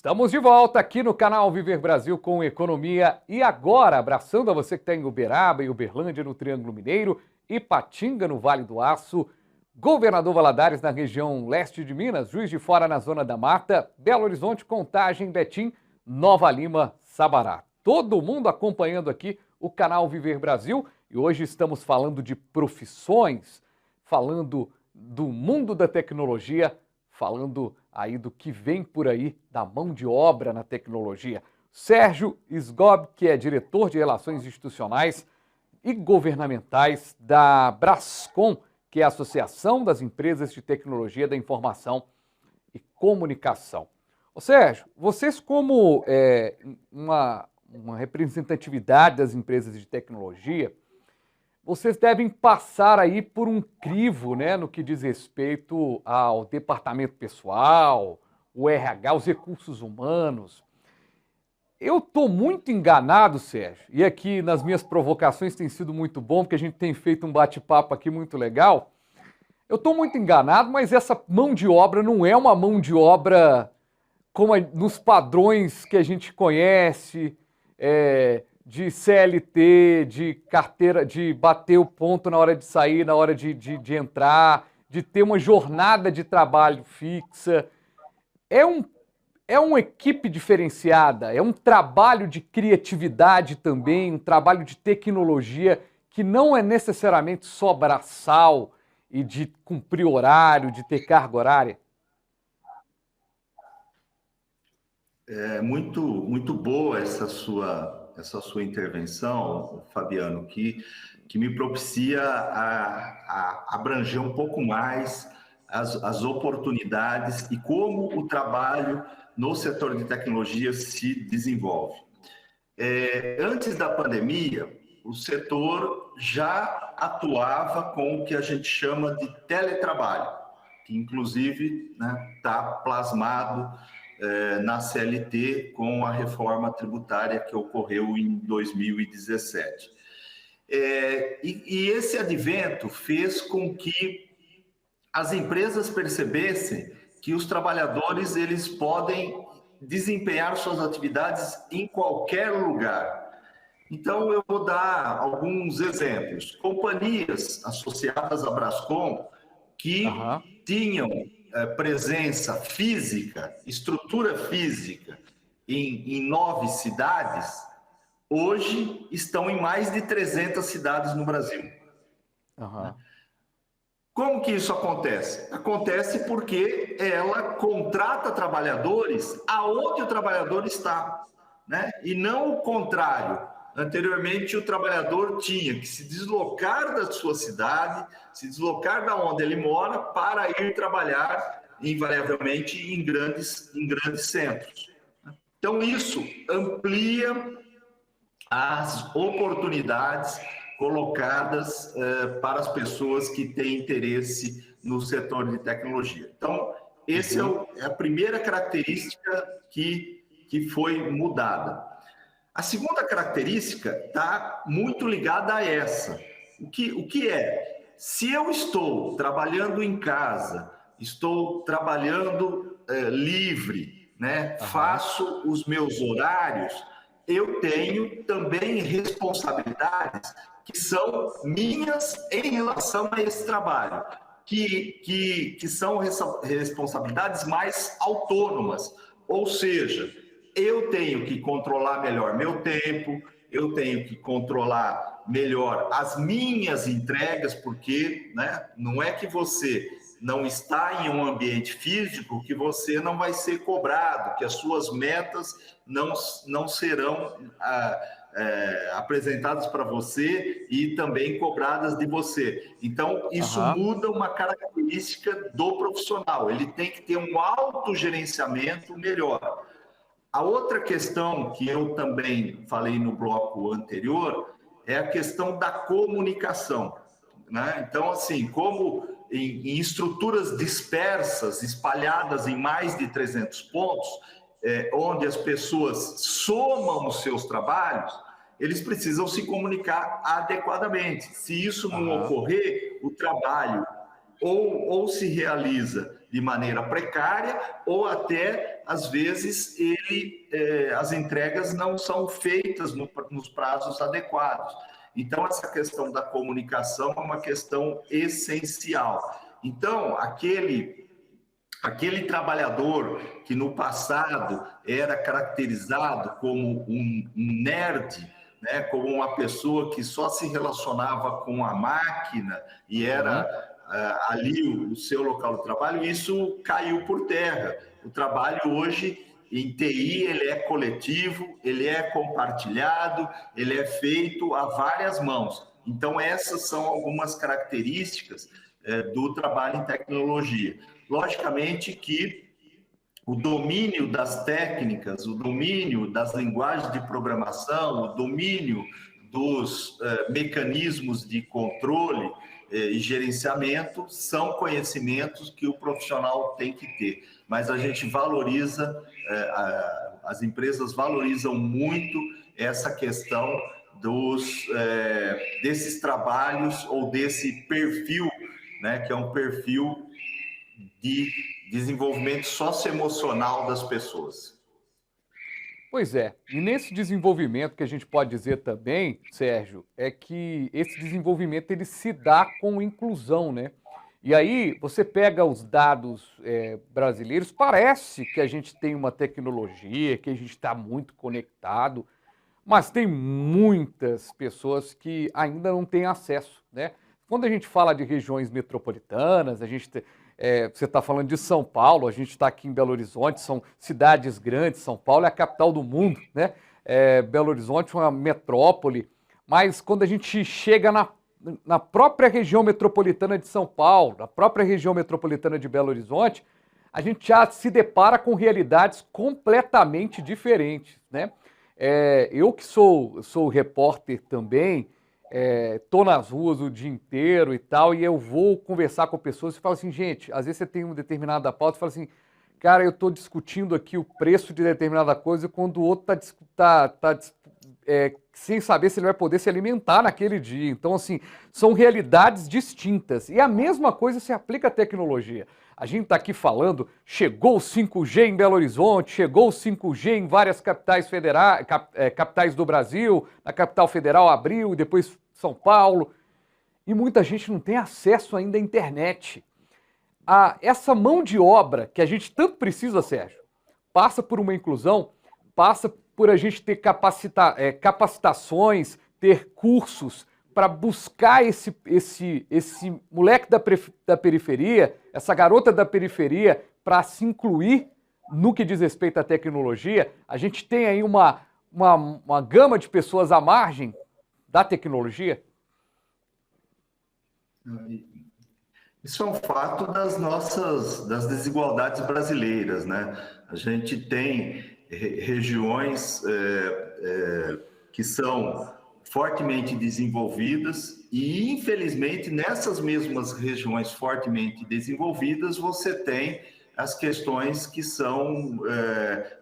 Estamos de volta aqui no canal Viver Brasil com Economia e Agora, abraçando a você que está em Uberaba e Uberlândia no Triângulo Mineiro, Ipatinga no Vale do Aço, Governador Valadares na região leste de Minas, Juiz de Fora na Zona da Mata, Belo Horizonte, Contagem, Betim, Nova Lima, Sabará. Todo mundo acompanhando aqui o canal Viver Brasil e hoje estamos falando de profissões, falando do mundo da tecnologia, falando aí do que vem por aí da mão de obra na tecnologia. Sérgio Sgob, que é diretor de Relações Institucionais e Governamentais da Brascom, que é a Associação das Empresas de Tecnologia da Informação e Comunicação. Ô Sérgio, vocês como uma representatividade das empresas de tecnologia, vocês devem passar aí por um crivo, né, no que diz respeito ao departamento pessoal, o RH, os recursos humanos. Eu estou muito enganado, Sérgio, e aqui nas minhas provocações tem sido muito bom, porque a gente tem feito um bate-papo aqui muito legal. Eu estou muito enganado, mas essa mão de obra não é uma mão de obra como nos padrões que a gente conhece, de CLT, de carteira, de bater o ponto na hora de sair, na hora de entrar, de ter uma jornada de trabalho fixa. É uma equipe diferenciada, é um trabalho de criatividade também, um trabalho de tecnologia que não é necessariamente só braçal e de cumprir horário, de ter carga horária. É muito boa essa sua intervenção, Fabiano, que me propicia a abranger um pouco mais as oportunidades e como o trabalho no setor de tecnologia se desenvolve. Antes da pandemia, o setor já atuava com o que a gente chama de teletrabalho, que inclusive está plasmado na CLT com a reforma tributária que ocorreu em 2017. E esse advento fez com que as empresas percebessem que os trabalhadores eles podem desempenhar suas atividades em qualquer lugar. Então, eu vou dar alguns exemplos. Companhias associadas à Brascom que tinham presença física, estrutura física em 9 cidades, hoje estão em mais de 300 cidades no Brasil. Como que isso acontece? Acontece porque ela contrata trabalhadores aonde o trabalhador está, né? E não o contrário. Anteriormente, o trabalhador tinha que se deslocar da sua cidade, se deslocar da onde ele mora para ir trabalhar, invariavelmente, em grandes centros. Então, isso amplia as oportunidades colocadas para as pessoas que têm interesse no setor de tecnologia. Então, essa é a primeira característica que foi mudada. A segunda característica está muito ligada a essa. O que é? Se eu estou trabalhando em casa, estou trabalhando livre, né? Faço os meus horários, eu tenho também responsabilidades que são minhas em relação a esse trabalho, que são responsabilidades mais autônomas, ou seja, eu tenho que controlar melhor meu tempo, eu tenho que controlar melhor as minhas entregas, porque não é que você não está em um ambiente físico que você não vai ser cobrado, que as suas metas não serão apresentadas para você e também cobradas de você. Então, isso muda uma característica do profissional. Ele tem que ter um autogerenciamento melhor. A outra questão que eu também falei no bloco anterior é a questão da comunicação, né? Então, assim, como em estruturas dispersas, espalhadas em mais de 300 pontos, onde as pessoas somam os seus trabalhos, eles precisam se comunicar adequadamente. Se isso não ocorrer, o trabalho ou se realiza de maneira precária, ou até, às vezes, as entregas não são feitas nos prazos adequados. Então, essa questão da comunicação é uma questão essencial. Então, aquele trabalhador que no passado era caracterizado como um nerd, né, como uma pessoa que só se relacionava com a máquina e era ali o seu local de trabalho, isso caiu por terra. O trabalho hoje em TI, ele é coletivo, ele é compartilhado, ele é feito a várias mãos. Então, essas são algumas características do trabalho em tecnologia. Logicamente que o domínio das técnicas, o domínio das linguagens de programação, o domínio dos mecanismos de controle e gerenciamento são conhecimentos que o profissional tem que ter. Mas a gente valoriza, as empresas valorizam muito essa questão desses trabalhos ou desse perfil, né, que é um perfil de desenvolvimento socioemocional das pessoas. Pois é, e nesse desenvolvimento que a gente pode dizer também, Sérgio, é que esse desenvolvimento ele se dá com inclusão, né? E aí você pega os dados brasileiros, parece que a gente tem uma tecnologia, que a gente está muito conectado, mas tem muitas pessoas que ainda não têm acesso, né? Quando a gente fala de regiões metropolitanas, você está falando de São Paulo, a gente está aqui em Belo Horizonte, são cidades grandes, São Paulo é a capital do mundo, né? Belo Horizonte é uma metrópole, mas quando a gente chega na própria região metropolitana de São Paulo, na própria região metropolitana de Belo Horizonte, a gente já se depara com realidades completamente diferentes, né? Eu que sou repórter também, tô nas ruas o dia inteiro e tal, e eu vou conversar com pessoas e falo assim, gente, às vezes você tem uma determinada pauta e fala assim, cara, eu tô discutindo aqui o preço de determinada coisa quando o outro tá sem saber se ele vai poder se alimentar naquele dia. Então, assim, são realidades distintas. E a mesma coisa se aplica à tecnologia. A gente está aqui falando, chegou o 5G em Belo Horizonte, chegou o 5G em várias capitais federais, capitais do Brasil, na capital federal abriu, depois São Paulo, e muita gente não tem acesso ainda à internet. Essa mão de obra que a gente tanto precisa, Sérgio, passa por uma inclusão, passa por a gente ter capacitações, ter cursos para buscar esse moleque da periferia, essa garota da periferia, para se incluir no que diz respeito à tecnologia. A gente tem aí uma gama de pessoas à margem da tecnologia. Isso é um fato das desigualdades brasileiras, né? A gente tem regiões que são fortemente desenvolvidas e, infelizmente, nessas mesmas regiões fortemente desenvolvidas, você tem as questões que são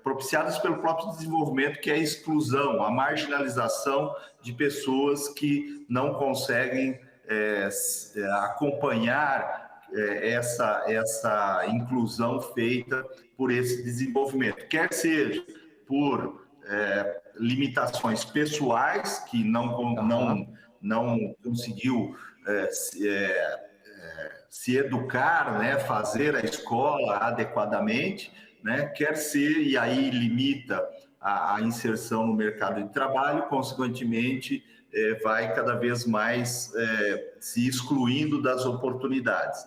propiciadas pelo próprio desenvolvimento, que é a exclusão, a marginalização de pessoas que não conseguem acompanhar essa inclusão feita por esse desenvolvimento, quer seja por limitações pessoais, que não conseguiu se educar, né, fazer a escola adequadamente, né, quer ser, e aí limita a inserção no mercado de trabalho, consequentemente, vai cada vez mais se excluindo das oportunidades.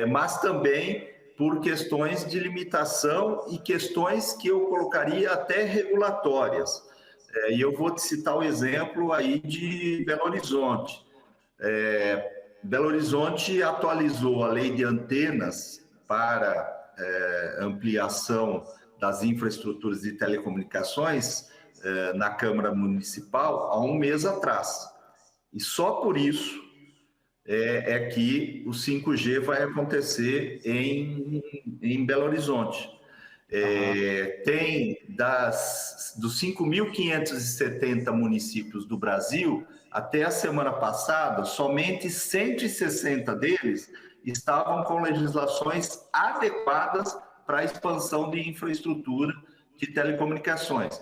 Mas também por questões de limitação e questões que eu colocaria até regulatórias. E eu vou te citar o exemplo aí de Belo Horizonte. Belo Horizonte atualizou a lei de antenas para ampliação das infraestruturas de telecomunicações na Câmara Municipal há um mês atrás. E só por isso que o 5G vai acontecer em Belo Horizonte. Tem dos 5.570 municípios do Brasil, até a semana passada, somente 160 deles estavam com legislações adequadas para a expansão de infraestrutura de telecomunicações.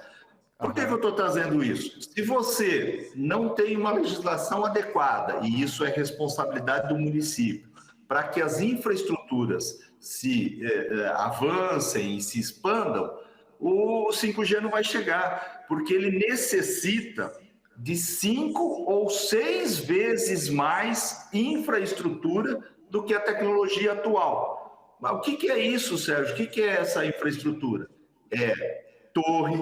Por que eu estou trazendo isso? Se você não tem uma legislação adequada, e isso é responsabilidade do município, para que as infraestruturas se avancem e se expandam, o 5G não vai chegar, porque ele necessita de 5 ou 6 vezes mais infraestrutura do que a tecnologia atual. Mas o que é isso, Sérgio? O que é essa infraestrutura? É torre,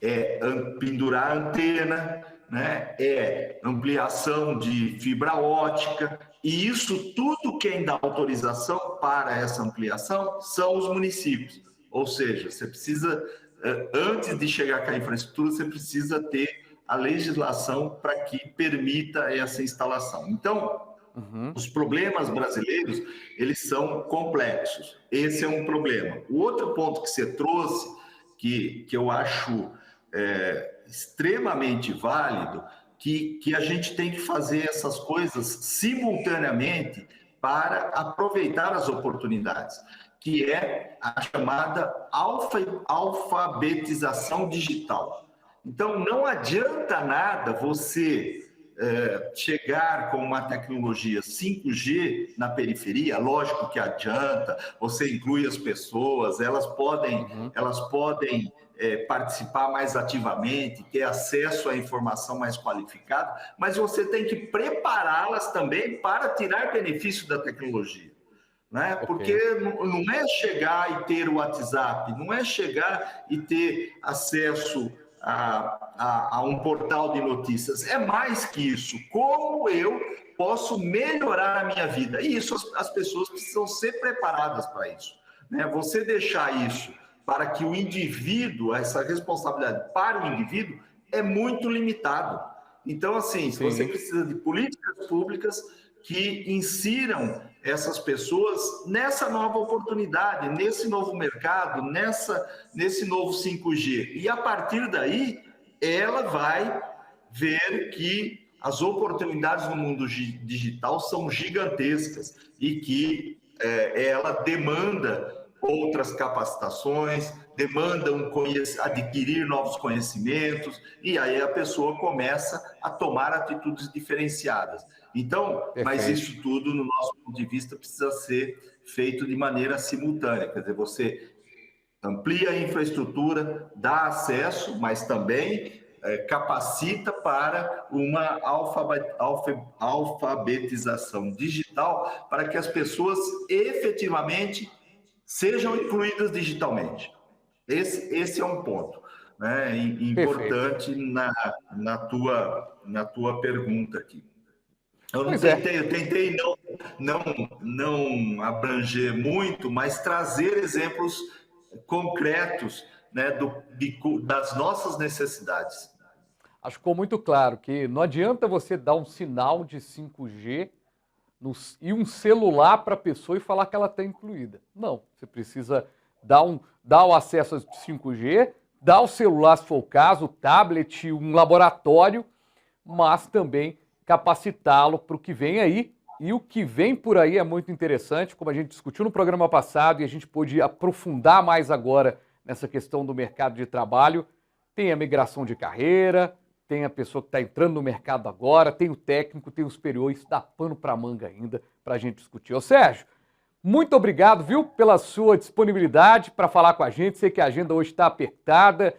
é pendurar antena, né? É ampliação de fibra ótica, e isso tudo quem dá autorização para essa ampliação são os municípios. Ou seja, você precisa, antes de chegar com a infraestrutura, você precisa ter a legislação para que permita essa instalação. Então, os problemas brasileiros, eles são complexos. Esse é um problema. O outro ponto que você trouxe, que eu acho extremamente válido, que a gente tem que fazer essas coisas simultaneamente para aproveitar as oportunidades, que é a chamada alfabetização digital. Então, não adianta nada você chegar com uma tecnologia 5G na periferia. Lógico que adianta, você inclui as pessoas, elas podem participar mais ativamente, ter acesso à informação mais qualificada, mas você tem que prepará-las também para tirar benefício da tecnologia. Né? Porque não é chegar e ter o WhatsApp, não é chegar e ter acesso a um portal de notícias. É mais que isso. Como eu posso melhorar a minha vida? E isso as pessoas precisam ser preparadas para isso. Né? Você deixar isso para que o indivíduo, essa responsabilidade para o indivíduo, é muito limitado. Então, assim, você precisa de políticas públicas que insiram essas pessoas nessa nova oportunidade, nesse novo mercado, nesse novo 5G. E, a partir daí, ela vai ver que as oportunidades no mundo digital são gigantescas e que ela demanda outras capacitações, demanda adquirir novos conhecimentos, e aí a pessoa começa a tomar atitudes diferenciadas. Então, mas isso tudo, no nosso ponto de vista, precisa ser feito de maneira simultânea. Quer dizer, você amplia a infraestrutura, dá acesso, mas também capacita para uma alfabetização digital para que as pessoas efetivamente sejam incluídas digitalmente. Esse é um ponto, né, importante na tua pergunta aqui. Eu tentei não abranger muito, mas trazer exemplos concretos, né, das nossas necessidades. Acho que ficou muito claro que não adianta você dar um sinal de 5G e um celular para a pessoa e falar que ela está incluída. Não, você precisa dar o acesso a 5G, dar o celular, se for o caso, o tablet, um laboratório, mas também capacitá-lo para o que vem aí. E o que vem por aí é muito interessante, como a gente discutiu no programa passado e a gente pôde aprofundar mais agora nessa questão do mercado de trabalho. Tem a migração de carreira, tem a pessoa que está entrando no mercado agora, tem o técnico, tem o superior, isso dá pano para manga ainda para a gente discutir. Ô Sérgio, muito obrigado, viu, pela sua disponibilidade para falar com a gente. Sei que a agenda hoje está apertada.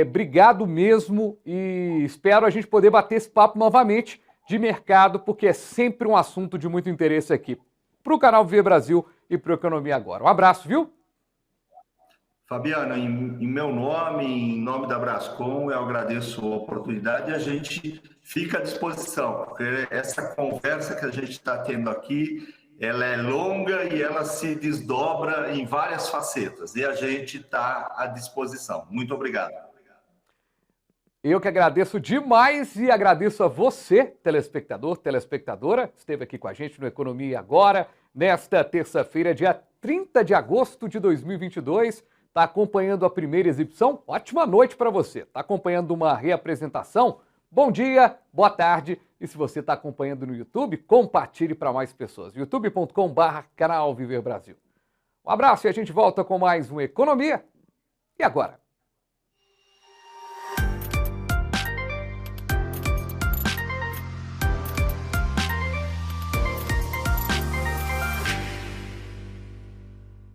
Obrigado mesmo e espero a gente poder bater esse papo novamente de mercado, porque é sempre um assunto de muito interesse aqui para o canal Viver Brasil e para o Economia Agora. Um abraço, viu? Fabiano, em meu nome, em nome da Brascom, eu agradeço a oportunidade e a gente fica à disposição, porque essa conversa que a gente está tendo aqui, ela é longa e ela se desdobra em várias facetas, e a gente está à disposição. Muito obrigado. Eu que agradeço demais e agradeço a você, telespectador, telespectadora, que esteve aqui com a gente no Economia Agora, nesta terça-feira, dia 30 de agosto de 2022. Está acompanhando a primeira exibição? Ótima noite para você. Está acompanhando uma reapresentação? Bom dia, boa tarde e se você está acompanhando no YouTube, compartilhe para mais pessoas. youtube.com/canal Viver Brasil. Um abraço e a gente volta com mais um Economia. E agora?